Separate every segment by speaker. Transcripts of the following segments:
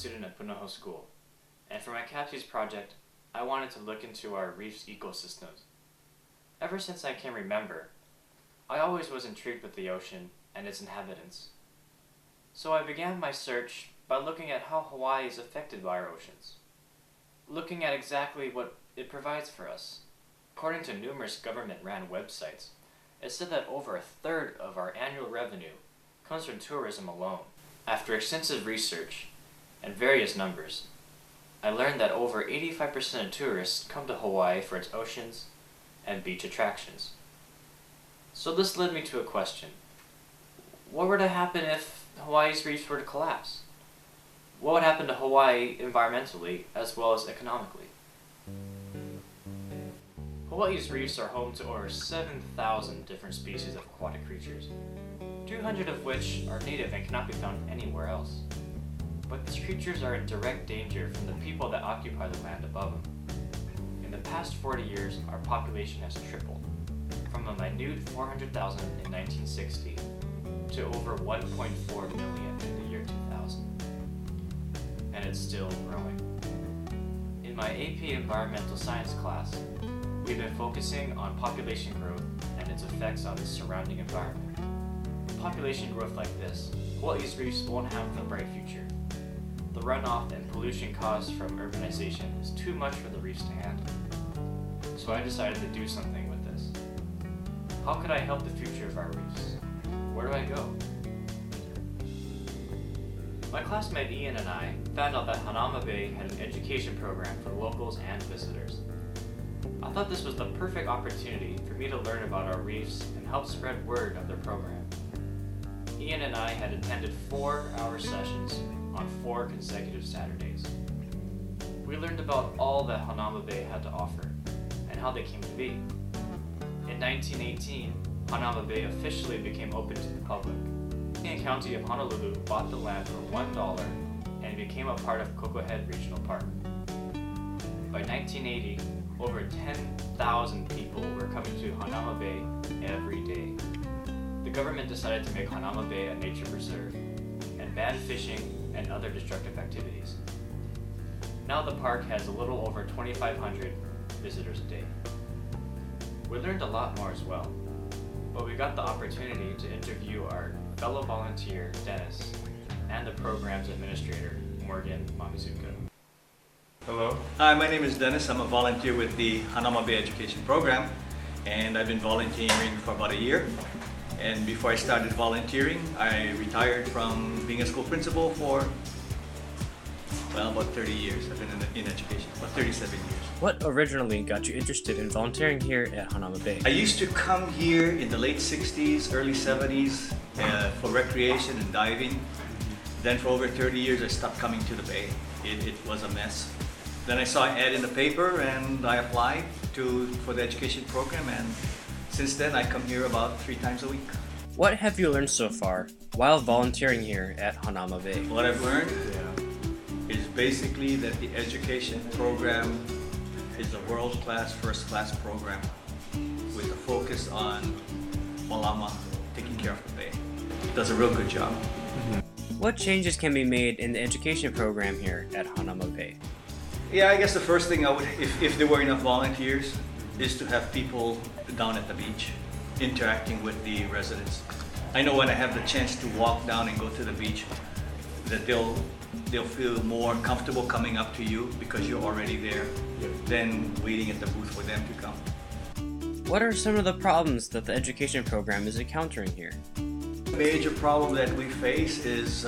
Speaker 1: student at Punahou School, and for my CapSEEDS project, I wanted to look into our reef's ecosystems. Ever since I can remember, I always was intrigued with the ocean and its inhabitants. So I began my search by looking at how Hawaii is affected by our oceans, looking at exactly what it provides for us. According to numerous government-ran websites, it said that over a third of our annual revenue comes from tourism alone. After extensive research and various numbers, I learned that over 85% of tourists come to Hawaii for its oceans and beach attractions. So this led me to a question. What were to happen if Hawaii's reefs were to collapse? What would happen to Hawaii environmentally as well as economically? Hawaii's reefs are home to over 7,000 different species of aquatic creatures, 200 of which are native and cannot be found anywhere else. But these creatures are in direct danger from the people that occupy the land above them. In the past 40 years, our population has tripled, from a minute 400,000 in 1960 to over 1.4 million in the year 2000. And it's still growing. In my AP Environmental Science class, we've been focusing on population growth and its effects on the surrounding environment. With population growth like this, Hawaii's reefs won't have a bright future. The runoff and pollution caused from urbanization is too much for the reefs to handle. So I decided to do something with this. How could I help the future of our reefs? Where do I go? My classmate Ian and I found out that Hanauma Bay had an education program for locals and visitors. I thought this was the perfect opportunity for me to learn about our reefs and help spread word of their program. Ian and I had attended 4-hour sessions on 4 consecutive Saturdays. We learned about all that Hanauma Bay had to offer and how they came to be. In 1918, Hanauma Bay officially became open to the public. The County of Honolulu bought the land for $1 and became a part of Koko Head Regional Park. By 1980, over 10,000 people were coming to Hanauma Bay every day. The government decided to make Hanauma Bay a nature preserve and ban fishing and other destructive activities. Now the park has a little over 2,500 visitors a day. We learned a lot more as well, but we got the opportunity to interview our fellow volunteer, Dennis, and the program's administrator, Morgan Mamizuka.
Speaker 2: Hello.
Speaker 3: Hi, my name is Dennis. I'm a volunteer with the Hanauma Bay Education Program, and I've been volunteering for about a year. And before I started volunteering, I retired from being a school principal for, about 30 years. I've been in education, about 37 years.
Speaker 1: What originally got you interested in volunteering here at Hanauma Bay?
Speaker 3: I used to come here in the late 60s, early 70s for recreation and diving. Then for over 30 years, I stopped coming to the bay. It was a mess. Then I saw an ad in the paper and I applied for the education program, and since then I come here about 3 times a week.
Speaker 1: What have you learned so far while volunteering here at Hanauma Bay?
Speaker 3: What I've learned is basically that the education program is a world-class, first-class program with a focus on Malama, taking care of the bay. It does a real good job.
Speaker 1: What changes can be made in the education program here at Hanauma Bay?
Speaker 3: Yeah, I guess the first thing I would, if there were enough volunteers, is to have people down at the beach interacting with the residents. I know when I have the chance to walk down and go to the beach, that they'll feel more comfortable coming up to you because you're already there than waiting at the booth for them to come.
Speaker 1: What are some of the problems that the education program is encountering here?
Speaker 3: The major problem that we face is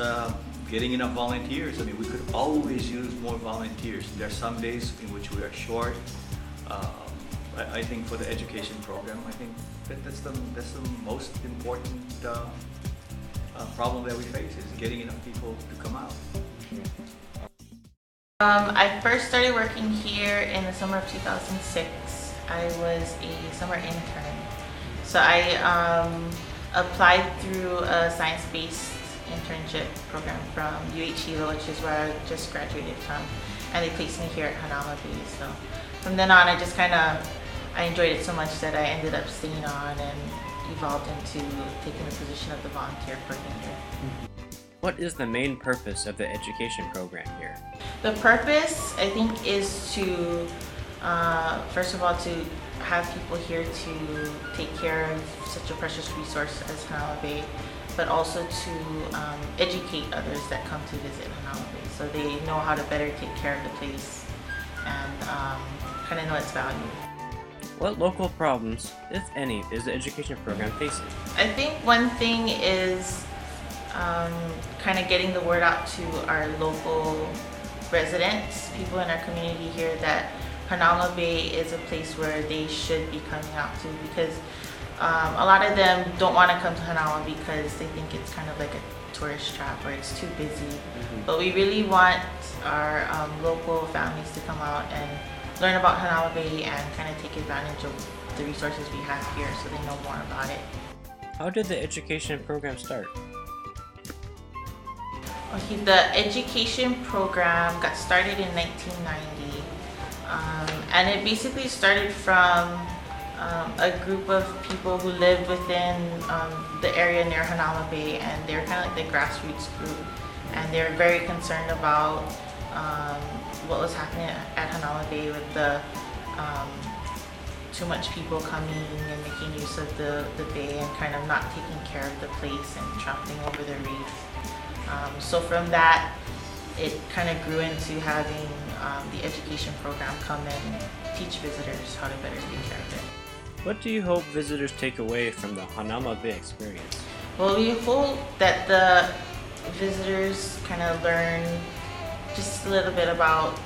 Speaker 3: getting enough volunteers. I mean, we could always use more volunteers. There are some days in which we are short. I think for the education program, I think that's the most important problem that we face, is getting enough people to come out.
Speaker 4: I first started working here in the summer of 2006. I was a summer intern. So I applied through a science-based internship program from UH-EVA, which is where I just graduated from, and they placed me here at Hanauma Bay. So from then on, I enjoyed it so much that I ended up staying on and evolved into taking the position of the volunteer coordinator.
Speaker 5: What is the main purpose of the education program here?
Speaker 4: The purpose, I think, is to, first of all, to have people here to take care of such a precious resource as Hanauma Bay, but also to educate others that come to visit Hanauma Bay so they know how to better take care of the place and kind of know its value.
Speaker 5: What local problems, if any, is the education program facing?
Speaker 4: I think one thing is kind of getting the word out to our local residents, people in our community here, that Hanauma Bay is a place where they should be coming out to, because a lot of them don't want to come to Hanauma because they think it's kind of like a tourist trap or it's too busy. But we really want our local families to come out and learn about Hanauma Bay and kind of take advantage of the resources we have here so they know more about it.
Speaker 5: How did the education program start?
Speaker 4: Okay, the education program got started in 1990, and it basically started from a group of people who lived within the area near Hanauma Bay, and they were kind of like the grassroots group, and they were very concerned about what was happening at Hanauma Bay with the too much people coming and making use of the bay and kind of not taking care of the place and trampling over the reef. So from that, it kind of grew into having the education program come and teach visitors how to better take care of it.
Speaker 5: What do you hope visitors take away from the Hanauma Bay experience?
Speaker 4: Well, we hope that the visitors kind of learn just a little bit about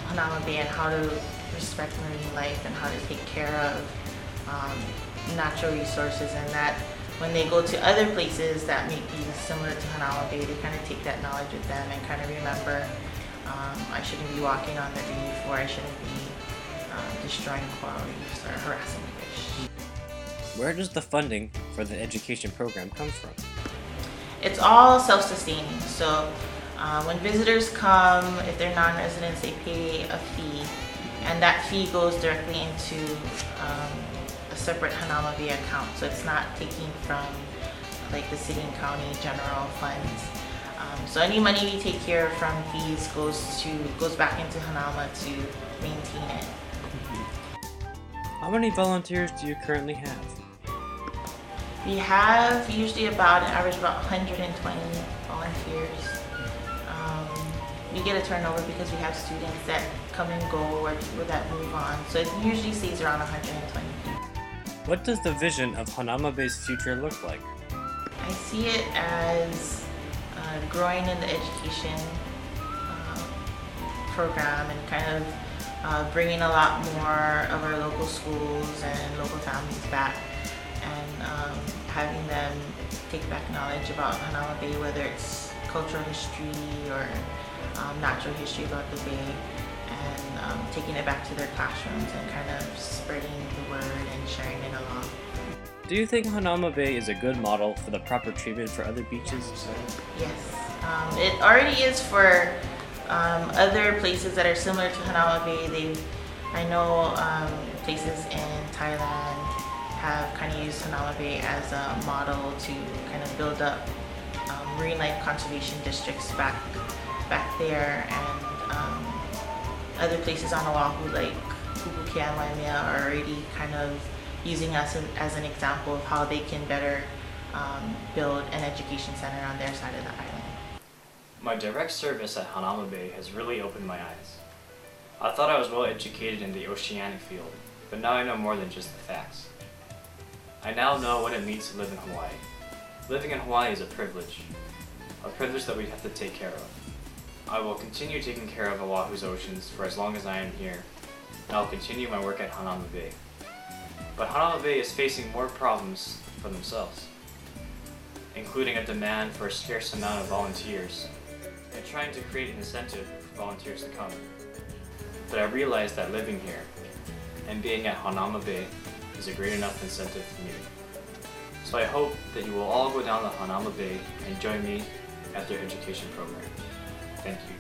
Speaker 4: Hanauma Bay and how to respect marine life and how to take care of natural resources, and that when they go to other places that may be similar to Hanauma Bay, they kind of take that knowledge with them and kind of remember I shouldn't be walking on the reef, or I shouldn't be destroying coral reefs or harassing the fish.
Speaker 5: Where does the funding for the education program come from?
Speaker 4: It's all self-sustaining. So when visitors come, if they're non-residents, they pay a fee, and that fee goes directly into a separate Hanauma Bay account. So it's not taking from like the city and county general funds. So any money we take here from fees goes back into Hanauma to maintain it.
Speaker 5: How many volunteers do you currently have?
Speaker 4: We have usually about an average about 120 volunteers. We get a turnover because we have students that come and go or people that move on. So it usually stays around 120 people.
Speaker 5: What does the vision of Hanauma Bay's future look like?
Speaker 4: I see it as growing in the education program and kind of bringing a lot more of our local schools and local families back, and having them take back knowledge about Hanauma Bay, whether it's cultural history or natural history about the bay, and taking it back to their classrooms and kind of spreading the word and sharing it along.
Speaker 5: Do you think Hanauma Bay is a good model for the proper treatment for other beaches?
Speaker 4: Yes, it already is for other places that are similar to Hanauma Bay. I know places in Thailand have kind of used Hanauma Bay as a model to kind of build up marine life conservation districts back there, and other places on Oahu like Kukuki and Waimea are already kind of using us as an example of how they can better build an education center on their side of the island.
Speaker 1: My direct service at Hanauma Bay has really opened my eyes. I thought I was well educated in the oceanic field, but now I know more than just the facts. I now know what it means to live in Hawaii. Living in Hawaii is a privilege that we have to take care of. I will continue taking care of Oahu's oceans for as long as I am here, and I will continue my work at Hanauma Bay. But Hanauma Bay is facing more problems for themselves, including a demand for a scarce amount of volunteers, and trying to create an incentive for volunteers to come. But I realized that living here and being at Hanauma Bay is a great enough incentive for me. So I hope that you will all go down to Hanauma Bay and join me at their education program. Thank you.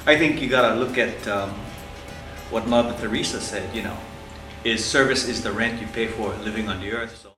Speaker 3: I think you gotta look at what Mother Teresa said, is service is the rent you pay for living on the earth. So